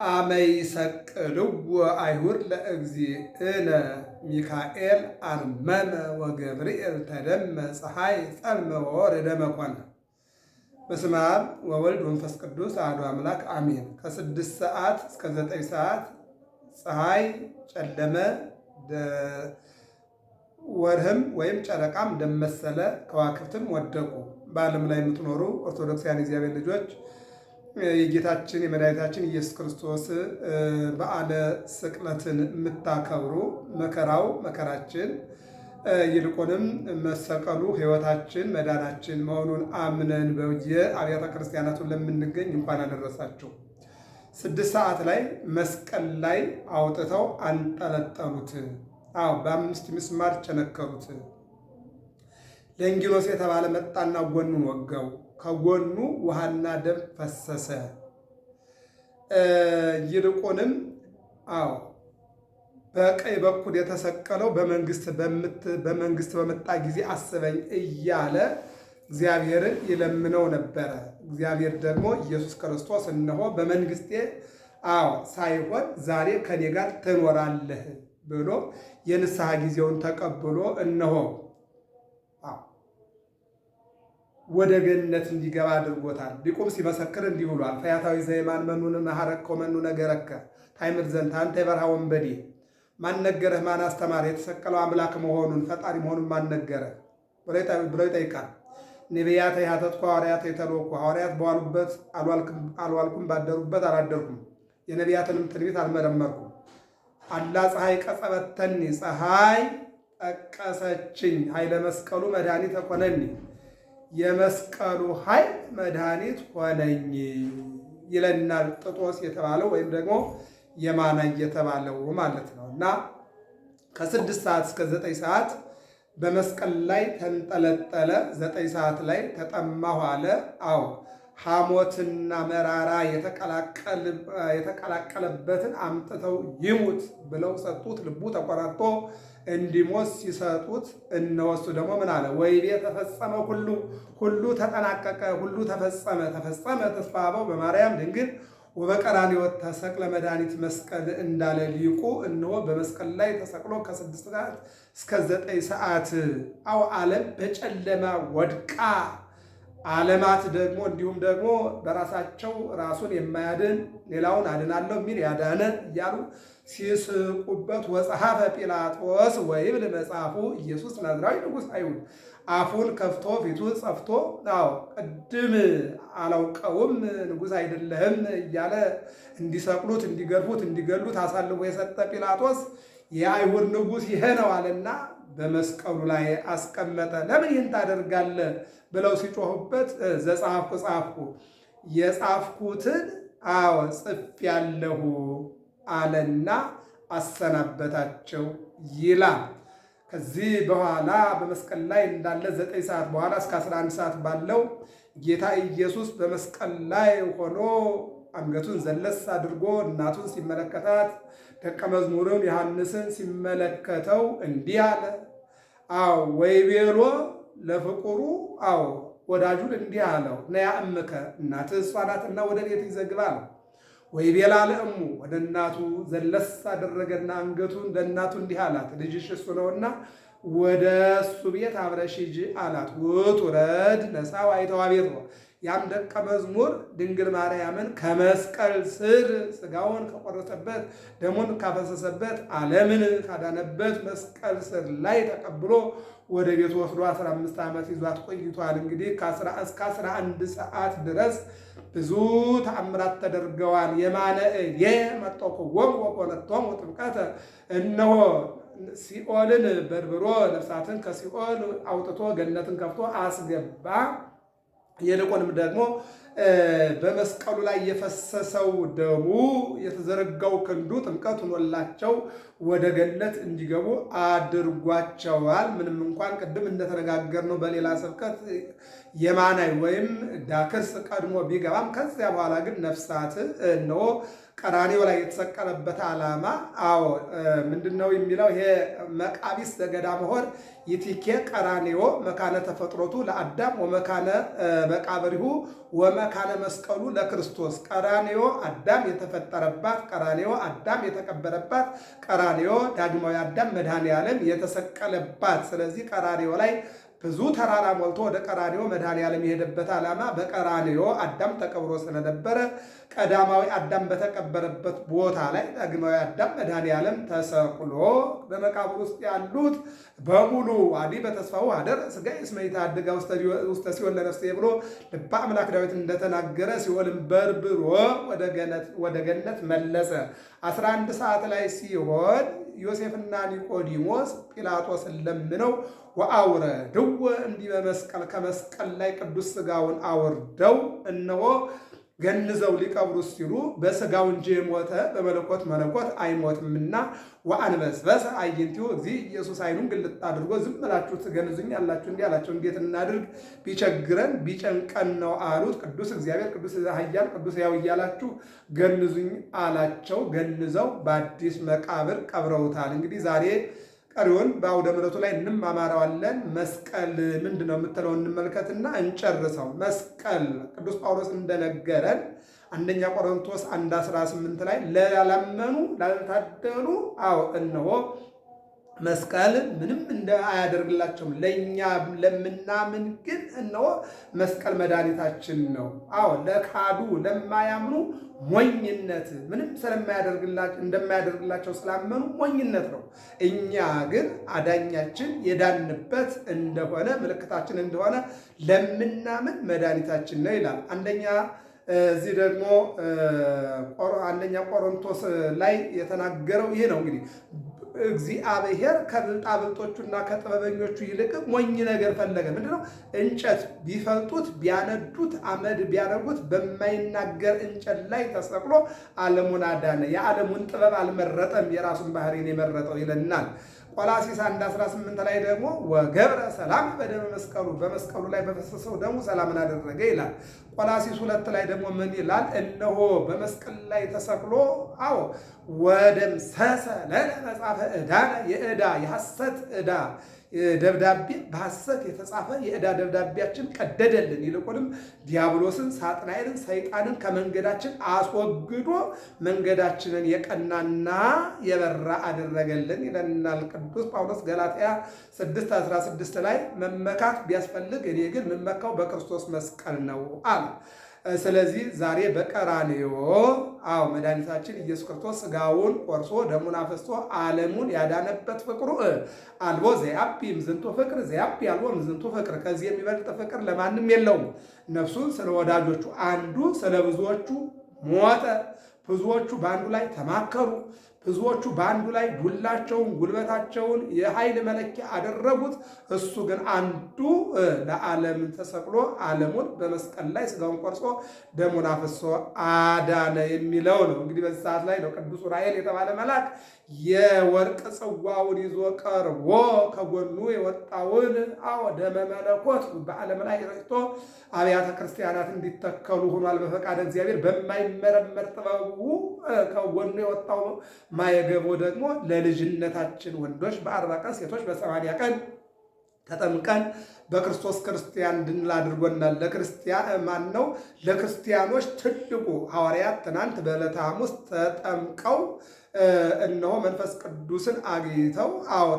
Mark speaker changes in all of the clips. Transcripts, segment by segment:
Speaker 1: አመይ ሰቅልዎ አይሁድ ለእግዚእነ ሚካኤል አርመመ ወገብርኤል ተደመ ፀሐይ ጸልመ ወወረደ መኮነ። በስመ አብ ወወልድ ወመንፈስ ቅዱስ አሐዱ አምላክ አሜን። ከ6 ሰዓት እስከ 9 ሰዓት ፀሐይ ጨለመ፣ ወርህም ወይም ጨረቃም ደመሰለ፣ ከዋክብትም ወደቁ። በዓለም ላይ የምትኖሩ ኦርቶዶክሳውያን እግዚአብሔር ልጆች የጌታችን የመድኃኒታችን ኢየሱስ ክርስቶስ በዓለ ስቅለትን የምታከብሩ መከራው መከራችን ይልቁንም መሰቀሉ ሕይወታችን መዳናችን መሆኑን አምነን በየአብያተ ክርስቲያናቱን ለምንገኝ እንኳን አደረሳችሁ። 6 ሰዓት ላይ መስቀል ላይ አውጥተው አንጠለጠሉት። በ5 ምስማር ቸነከሩት። ለንጊኖስ የተባለ መጣና ጎኑን ወጋው። ከጎኑ ውሃና ደም ፈሰሰ። ይልቁንም በቀኝ በኩል የተሰቀለው በመንግስት በመጣ ጊዜ አስበኝ እያለ እግዚአብሔርን ይለምነው ነበረ። እግዚአብሔር ደግሞ ኢየሱስ ክርስቶስ እነሆ በመንግስቴ ሳይሆን ዛሬ ከኔ ጋር ትኖራለህ ብሎ የንስሐ ጊዜውን ተቀብሎ እነሆ ወደ ገነት እንዲገባ አድርጎታል። ሊቁም ሲመሰክር እንዲህ ብሏል። ፈያታዊ ዘይማን መኑን መሐረከው መኑ ነገረከ ታይምር ዘንድ አንተ የበረሃ ወንበዴ፣ ማን ነገረህ? ማን አስተማረ? የተሰቀለው አምላክ መሆኑን ፈጣሪ መሆኑን ማን ነገረህ ብለው ይጠይቃል። ነቢያት ያተትኩ ሐዋርያት የተልኩ ሐዋርያት በዋሉበት አልዋልኩም፣ ባደሩበት አላደርኩም፣ የነቢያትንም ትንቢት አልመረመርኩም። አላ ፀሐይ ቀጸበተኒ፣ ፀሐይ ጠቀሰችኝ፣ ኃይለ መስቀሉ መድኃኒት ሆነኒ፣ የመስቀሉ ኃይል መድኃኒት ሆነኝ ይለናል ጥጦስ የተባለው ወይም ደግሞ የማናይ የተባለው ማለት ነው። እና ከ6 ሰዓት እስከ 9 ሰዓት በመስቀል ላይ ተንጠለጠለ። 9 ሰዓት ላይ ተጠማሁ አለ። ሐሞትና መራራ የተቀላቀለበትን አምጥተው ይሙት ብለው ሰጡት። ልቡ ተቆራርጦ እንዲሞት ሲሰጡት እነወሱ ደግሞ ምን አለ? ወይቤ ተፈጸመ ሁሉ ተጠናቀቀ፣ ሁሉ ተፈጸመ ተስፋበው በማርያም ድንግል ወበቀራንዮ ተሰቅለ መድኃኒት መስቀል እንዳለ ሊቁ እነሆ በመስቀል ላይ ተሰቅሎ ከ6 ሰዓት እስከ 9 ሰዓት ዓለም በጨለማ ወድቃ ዓለማት ደግሞ እንዲሁም ደግሞ በራሳቸው ራሱን የማያድን ሌላውን አድናለሁ የሚል ያዳነ እያሉ ሲስቁበት ወጸሐፈ ጲላጦስ ወይብል መጽሐፉ ኢየሱስ ናዝራዊ ንጉሥ አይሁድ፣ አፉን ከፍቶ ፊቱን ጸፍቶ ቅድም አላውቀውም ንጉሥ አይደለህም እያለ እንዲሰቅሉት እንዲገርፉት እንዲገሉት አሳልፎ የሰጠ ጲላጦስ የአይሁድ ንጉሥ ይሄ ነው አለና በመስቀሉ ላይ አስቀመጠ። ለምን ይህን ታደርጋለህ ብለው ሲጮሁበት ዘጻፍኩ ጻፍኩ፣ የጻፍኩትን ጽፌአለሁ አለና አሰናበታቸው ይላል። ከዚህ በኋላ በመስቀል ላይ እንዳለ 9 ሰዓት በኋላ እስከ 11 ሰዓት ባለው ጌታ ኢየሱስ በመስቀል ላይ ሆኖ አንገቱን ዘለስ አድርጎ እናቱን ሲመለከታት ደቀ መዝሙሩን ዮሐንስን ሲመለከተው እንዲህ አለ። ወይቤሎ ለፍቁሩ ወዳጁን እንዲህ አለው፣ ነያ እምከ፣ እናትህ እሷ ናትና ወደ ቤት ይዘግባ ነው። ወይቤላ ለእሙ፣ ወደ እናቱ ዘለስ አደረገና አንገቱን ለእናቱ እንዲህ አላት፣ ልጅሽ እሱ ነውና ወደ እሱ ቤት አብረሽ ሂጂ አላት። ውእቱ ረድ ነሣው አይተዋ ቤት ነው። ያም ደቀ መዝሙር ድንግል ማርያምን ከመስቀል ስር ስጋውን ከቆረጠበት ደሙን ካፈሰሰበት ዓለምን ካዳነበት መስቀል ስር ላይ ተቀብሎ ወደ ቤቱ ወስዶ 15 ዓመት ይዟት ቆይቷል። እንግዲህ እስከ 11 ሰዓት ድረስ ብዙ ተአምራት ተደርገዋል። የማነ የመጠቁወም ወቆለቶም ጥምቀተ፣ እነሆ ሲኦልን በርብሮ ነፍሳትን ከሲኦል አውጥቶ ገነትን ከፍቶ አስገባ። ይልቁንም ደግሞ በመስቀሉ ላይ የፈሰሰው ደሙ የተዘረጋው ክንዱ ጥምቀት ሆኖላቸው ወደ ገነት እንዲገቡ አድርጓቸዋል። ምንም እንኳን ቅድም እንደተነጋገርነው በሌላ ስብከት የማናይ ወይም ዳክርስ ቀድሞ ቢገባም ከዚያ በኋላ ግን ነፍሳት እነሆ ቀራንዮ ላይ የተሰቀለበት ዓላማ አዎ ምንድነው የሚለው? ይሄ መቃቢስ ዘገዳመ ሆር ይቲኬ ቀራንዮ መካነ ተፈጥሮቱ ለአዳም ወመካነ መቃብሪሁ ወመካነ መስቀሉ ለክርስቶስ። ቀራንዮ አዳም የተፈጠረባት፣ ቀራንዮ አዳም የተቀበረባት፣ ቀራንዮ ዳግማዊ አዳም መድኃኔ ዓለም የተሰቀለባት። ስለዚህ ቀራንዮ ላይ ብዙ ተራራ ሞልቶ ወደ ቀራንዮ መድኃኔ ዓለም የሄደበት ዓላማ በቀራንዮ አዳም ተቀብሮ ስለነበረ ቀዳማዊ አዳም በተቀበረበት ቦታ ላይ ዳግማዊ አዳም መድኃኔ ዓለም ተሰቅሎ በመቃብር ውስጥ ያሉት በሙሉ አዲ በተስፋው አደር ሥጋ እስመ ይትሐድጋ ውስተ ሲኦል ለነፍሴ ብሎ ልበ አምላክ ዳዊት እንደተናገረ ሲኦልን በርብሮ ወደ ገነት መለሰ። 11 ሰዓት ላይ ሲሆን ዮሴፍና ኒቆዲሞስ ጲላጦስን ለምነው ወአውረድዎ እንዲህ በመስቀል ከመስቀል ላይ ቅዱስ ሥጋውን አውርደው እነሆ ገንዘው ሊቀብሩ ሲሉ በሥጋው እንጂ የሞተ በመለኮት መለኮት አይሞትምና ወአንበስበሰ አዕይንቲሁ እግዚእ ኢየሱስ ዓይኑን ግልጥ አድርጎ ዝም ብላችሁ ትገንዙኝ ያላችሁ እንዲህ አላቸው። እንዴት እናድርግ? ቢቸግረን ቢጨንቀን ነው አሉት። ቅዱስ እግዚአብሔር ቅዱስ ኃያል ቅዱስ ሕያው እያላችሁ ገንዙኝ አላቸው። ገንዘው በአዲስ መቃብር ቀብረውታል። እንግዲህ ዛሬ ቀሪውን በአውደ ምሕረቱ ላይ እንማማረዋለን። መስቀል ምንድን ነው የምትለው እንመልከትና እንጨርሰው። መስቀል ቅዱስ ጳውሎስ እንደነገረን አንደኛ ቆሮንቶስ 1:18 ላይ ላላመኑ ላልታደሉ አዎ እነሆ መስቀል ምንም አያደርግላቸውም፣ ለእኛ ለምናምን ግን እነሆ መስቀል መድኃኒታችን ነው። አዎ ለካዱ ለማያምኑ ሞኝነት፣ ምንም እንደማያደርግላቸው ስላመኑ ሞኝነት ነው። እኛ ግን አዳኛችን የዳንበት እንደሆነ ምልክታችን እንደሆነ ለምናምን መድኃኒታችን ነው ይላል። እዚህ ደግሞ አንደኛ ቆሮንቶስ ላይ የተናገረው ይሄ ነው። እንግዲህ እግዚአብሔር ከብልጣብልጦቹና ከጥበበኞቹ ይልቅ ሞኝ ነገር ፈለገ። ምንድነው? እንጨት ቢፈልጡት ቢያነዱት አመድ ቢያደርጉት በማይናገር እንጨት ላይ ተሰቅሎ ዓለሙን አዳነ። የዓለሙን ጥበብ አልመረጠም፣ የራሱን ባህሪን የመረጠው ይለናል። ቆላስይስ 1:18 ላይ ደግሞ ወገብረ ሰላም በደመ መስቀሉ፣ በመስቀሉ ላይ በፈሰሰው ደሙ ሰላምን አደረገ ይላል። ቆላስይስ 2 ላይ ደግሞ ምን ይላል? እነሆ በመስቀል ላይ ተሰቅሎ አዎ ወደምሰሰ ለነ መጽሐፈ ዕዳነ፣ የዕዳ የሐሰት ዕዳ ደብዳቤ በሐሰት የተጻፈ የዕዳ ደብዳቤያችን ቀደደልን። ይልቁንም ዲያብሎስን፣ ሳጥናኤልን፣ ሰይጣንን ከመንገዳችን አስወግዶ መንገዳችንን የቀናና የበራ አደረገልን ይለናል ቅዱስ ጳውሎስ ገላትያ 6:16 ላይ መመካት ቢያስፈልግ እኔ ግን የምመካው በክርስቶስ መስቀል ነው አለ። ስለዚህ ዛሬ በቀራንዮ አዎ መድኃኒታችን ኢየሱስ ክርስቶስ ሥጋውን ቆርሶ ደሙን አፍስሶ ዓለሙን ያዳነበት ፍቅሩ አልቦ ዘያቢ እምዝንቱ ፍቅር ዘያቢ አልቦ እምዝንቱ ፍቅር፣ ከዚህ የሚበልጥ ፍቅር ለማንም የለውም። ነፍሱን ስለ ወዳጆቹ አንዱ ስለ ብዙዎቹ ሞተ። ብዙዎቹ በአንዱ ላይ ተማከሩ። ብዙዎቹ በአንዱ ላይ ዱላቸውን ጉልበታቸውን የኃይል መለኪያ አደረጉት። እሱ ግን አንዱ ለዓለም ተሰቅሎ ዓለሙን በመስቀል ላይ ሥጋውን ቆርሶ ደሙን አፍሶ አዳነ የሚለው ነው። እንግዲህ በዚህ ሰዓት ላይ ነው ቅዱስ ዑራኤል የተባለ መልአክ የወርቅ ጽዋውን ይዞ ቀርቦ ከጎኑ የወጣውን ደመ መለኮት በዓለም ላይ ረጭቶ አብያተ ክርስቲያናት እንዲተከሉ ሆኗል። በፈቃደ እግዚአብሔር በማይመረመር ጥበቡ ከጎኑ የወጣው ማየገቦ ደግሞ ለልጅነታችን ወንዶች በ40 ቀን ሴቶች በ80 ቀን ተጠምቀን በክርስቶስ ክርስቲያን እንድንል አድርጎናል። ለክርስቲያኖች ትልቁ ሐዋርያት ትናንት በዕለተ ሐሙስ ተጠምቀው እነሆ መንፈስ ቅዱስን አግኝተው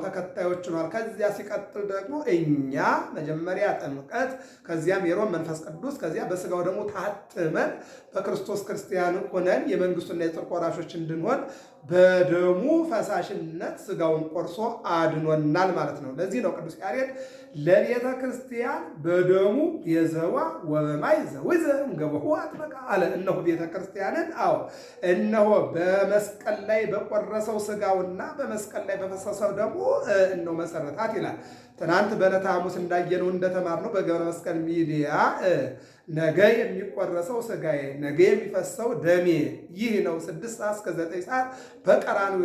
Speaker 1: ተከታዮች ሆኗል። ከዚያ ሲቀጥል ደግሞ እኛ መጀመሪያ ጥምቀት፣ ከዚያም የሮም መንፈስ ቅዱስ፣ ከዚያ በሥጋው ደግሞ ታትመን በክርስቶስ ክርስቲያን ሆነን የመንግስቱና የጽድቅ ወራሾች እንድንሆን በደሙ ፈሳሽነት ሥጋውን ቆርሶ አድኖናል ማለት ነው። ለዚህ ነው ቅዱስ ያሬድ ለቤተ ክርስቲያን በደሙ የዘዋ ወበማይ ዘውዘ እምገበሁ አጥበቃ አለ። እነሆ ቤተ ክርስቲያንን እነሆ በመስቀል ላይ በቆረሰው ሥጋውና በመስቀል ላይ በፈሰሰው ደግሞ እነሆ መሰረታት ይላል። ትናንት በዕለተ ሐሙስ እንዳየነው እንደተማርነው በገብረ መስቀል ሚዲያ ነገ የሚቆረሰው ሥጋዬ ነገ የሚፈሰው ደሜ ይህ ነው። 6 ሰዓት እስከ 9 ሰዓት በቀራንዮ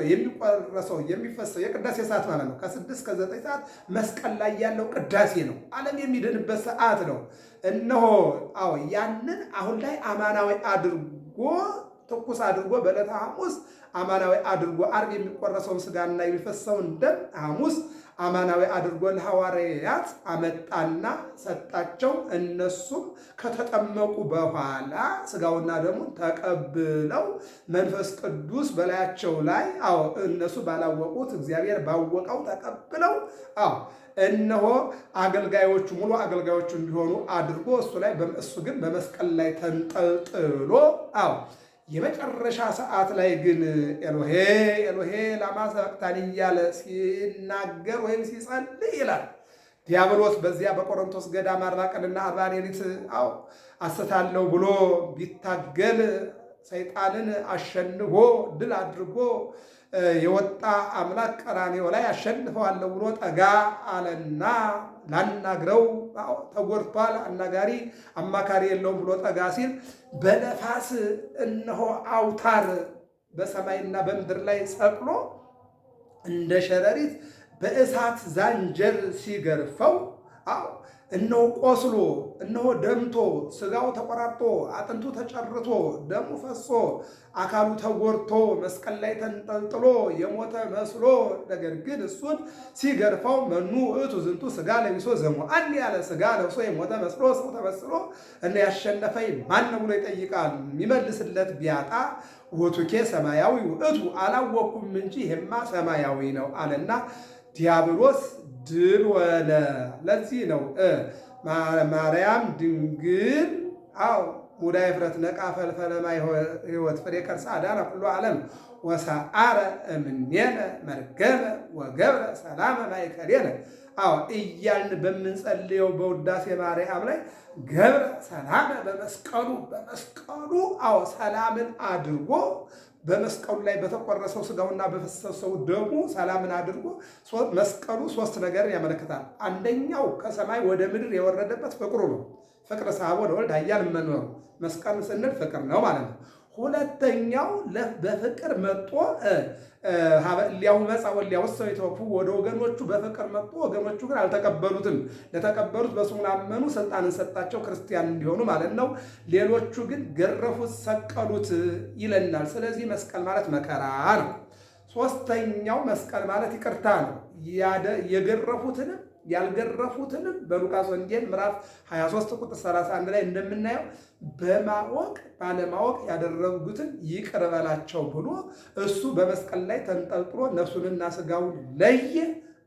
Speaker 1: የሚፈሰው የቅዳሴ ሰዓት ማለት ነው። ከ6 እስከ 9 ሰዓት መስቀል ላይ ያለው ቅዳሴ ነው። ዓለም የሚድንበት ሰዓት ነው። እነሆ ያንን አሁን ላይ አማናዊ አድርጎ ትኩስ አድርጎ በዕለተ ሐሙስ አማናዊ አድርጎ ዓርብ የሚቆረሰውን ሥጋና የሚፈሰውን ደም ሐሙስ አማናዊ አድርጎ ለሐዋርያት አመጣና ሰጣቸው። እነሱም ከተጠመቁ በኋላ ሥጋውና ደሙን ተቀብለው መንፈስ ቅዱስ በላያቸው ላይ እነሱ ባላወቁት እግዚአብሔር ባወቀው ተቀብለው እነሆ አገልጋዮቹ ሙሉ አገልጋዮቹ እንዲሆኑ አድርጎ እሱ ግን በመስቀል ላይ ተንጠልጥሎ የመጨረሻ ሰዓት ላይ ግን ኤሎሄ ኤሎሄ ላማ ሰበቅታኒ እያለ ሲናገር ወይም ሲጸልይ ይላል። ዲያብሎስ በዚያ በቆሮንቶስ ገዳም 40 ቀንና 40 ሌሊት አስታለሁ ብሎ ቢታገል ሰይጣንን አሸንፎ ድል አድርጎ የወጣ አምላክ ቀራንዮ ላይ አሸንፈዋለሁ ብሎ ጠጋ አለና ላናግረው ተጎድቷል፣ አናጋሪ አማካሪ የለውም ብሎ ጠጋ ሲል በነፋስ እነሆ አውታር በሰማይና በምድር ላይ ሰቅሎ እንደ ሸረሪት በእሳት ዛንጀር ሲገርፈው እነሆ ቆስሎ እነሆ ደምቶ ሥጋው ተቆራርጦ አጥንቱ ተጨርቶ ደሙ ፈሶ አካሉ ተጎርቶ መስቀል ላይ ተንጠልጥሎ የሞተ መስሎ፣ ነገር ግን እሱን ሲገርፈው መኑ ውእቱ ዝንቱ ሥጋ ለቢሶ ዘሙአን ያለ ሥጋ ለብሶ የሞተ መስሎ ሰው ተመስሎ እነ ያሸነፈኝ ማን ነው ብሎ ይጠይቃል። የሚመልስለት ቢያጣ ውእቱኬ ሰማያዊ ውእቱ አላወኩም እንጂ ይሄማ ሰማያዊ ነው አለና ዲያብሎስ ድል ወለ። ለዚህ ነው ማርያም ድንግል ሙዳየ ፍረት ነቃ ፈልፈለ ማይ ሕይወት ፍሬ ከርሳ አዳነ ኩሉ ዓለም ወሰዓረ እምኔነ መርገመ ወገብረ ሰላመ ማእከሌነ እያልን በምንጸልየው በውዳሴ ማርያም ላይ ገብረ ሰላመ በመስቀሉ ሰላምን አድርጎ በመስቀሉ ላይ በተቆረሰው ሥጋውና በፈሰሰው ደሙ ሰላምን አድርጎ መስቀሉ ሶስት ነገር ያመለክታል። አንደኛው ከሰማይ ወደ ምድር የወረደበት ፍቅሩ ነው። ፍቅር ሳቦ ለወልድ ኃያል መኖሩ መስቀል ስንል ፍቅር ነው ማለት ነው። ሁለተኛው በፍቅር መጥቶ ሊያው መጻ ወሊያው ሰው የተወፉ ወደ ወገኖቹ በፍቅር መጥቶ ወገኖቹ ግን አልተቀበሉትም። ለተቀበሉት በስሙ ላመኑ ስልጣንን ሰጣቸው ክርስቲያን እንዲሆኑ ማለት ነው። ሌሎቹ ግን ገረፉት፣ ሰቀሉት ይለናል። ስለዚህ መስቀል ማለት መከራ ነው። ሶስተኛው መስቀል ማለት ይቅርታ ነው። የገረፉትንም ያልገረፉትንም በሉቃስ ወንጌል ምዕራፍ 23 ቁጥር 31 ላይ እንደምናየው በማወቅ ባለማወቅ ያደረጉትን ይቅር በላቸው ብሎ እሱ በመስቀል ላይ ተንጠልጥሎ ነፍሱንና ሥጋውን ለየ፣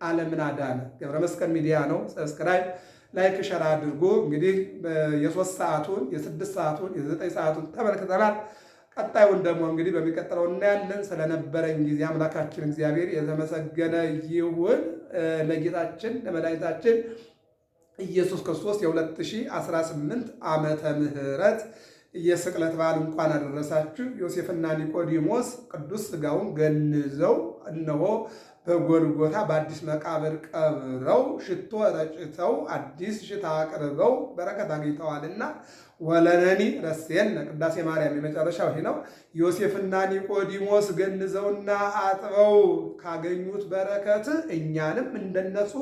Speaker 1: ዓለምን አዳነ። ገብረ መስቀል ሚዲያ ነው። ሰብስክራይብ፣ ላይክ፣ ሸር አድርጎ እንግዲህ የ3 ሰዓቱን የ6 ሰዓቱን የ9 ሰዓቱን ተመልክተናል። ቀጣዩን ደግሞ እንግዲህ በሚቀጥለው እናያለን። ስለነበረን ጊዜ አምላካችን እግዚአብሔር የተመሰገነ ይሁን። ለጌታችን ለመድኃኒታችን ኢየሱስ ክርስቶስ የ2018 ዓመተ ምህረት የስቅለት በዓል እንኳን አደረሳችሁ። ዮሴፍና ኒቆዲሞስ ቅዱስ ሥጋውን ገንዘው እነሆ በጎልጎታ በአዲስ መቃብር ቀብረው ሽቶ ረጭተው አዲስ ሽታ አቅርበው በረከት አግኝተዋልና ወለነኒ ረሴን ቅዳሴ ማርያም የመጨረሻው ይህ ነው። ዮሴፍና ኒቆዲሞስ ገንዘውና አጥበው ካገኙት በረከት እኛንም እንደነሱ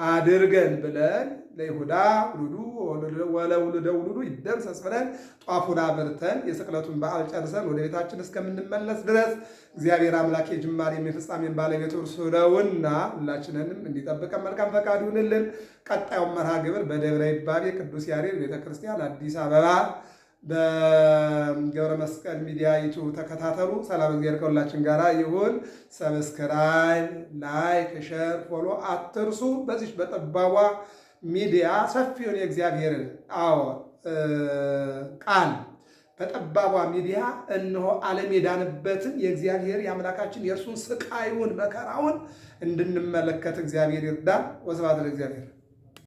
Speaker 1: አድርገን ብለን ለይሁዳ ውሉዱ ወለውሉደ ውሉዱ ይደምሰስ ብለን ጧፉን አብርተን የስቅለቱን በዓል ጨርሰን ወደ ቤታችን እስከምንመለስ ድረስ እግዚአብሔር አምላክ የጅማሬም የፍጻሜን ባለቤት እርሱ ነውና ሁላችንንም እንዲጠብቀን መልካም ፈቃዱ ይሁንልን። ቀጣዩን መርሃ ግብር በደብረ ይባቤ ቅዱስ ያሬድ ቤተክርስቲያን አዲስ አበባ በገብረ መስቀል ሚዲያ ዩቱብ ተከታተሉ። ሰላም እግዚአብሔር ከሁላችን ጋር ይሁን። ሰብስክራይብ፣ ላይክ፣ ሸር፣ ፎሎ አትርሱ። በዚህ በጠባቧ ሚዲያ ሰፊውን የእግዚአብሔርን ቃል በጠባቧ ሚዲያ እነሆ ዓለም የዳንበትን የእግዚአብሔር የአምላካችን የእርሱን ስቃዩን መከራውን እንድንመለከት እግዚአብሔር ይርዳን። ወስብሐት ለእግዚአብሔር።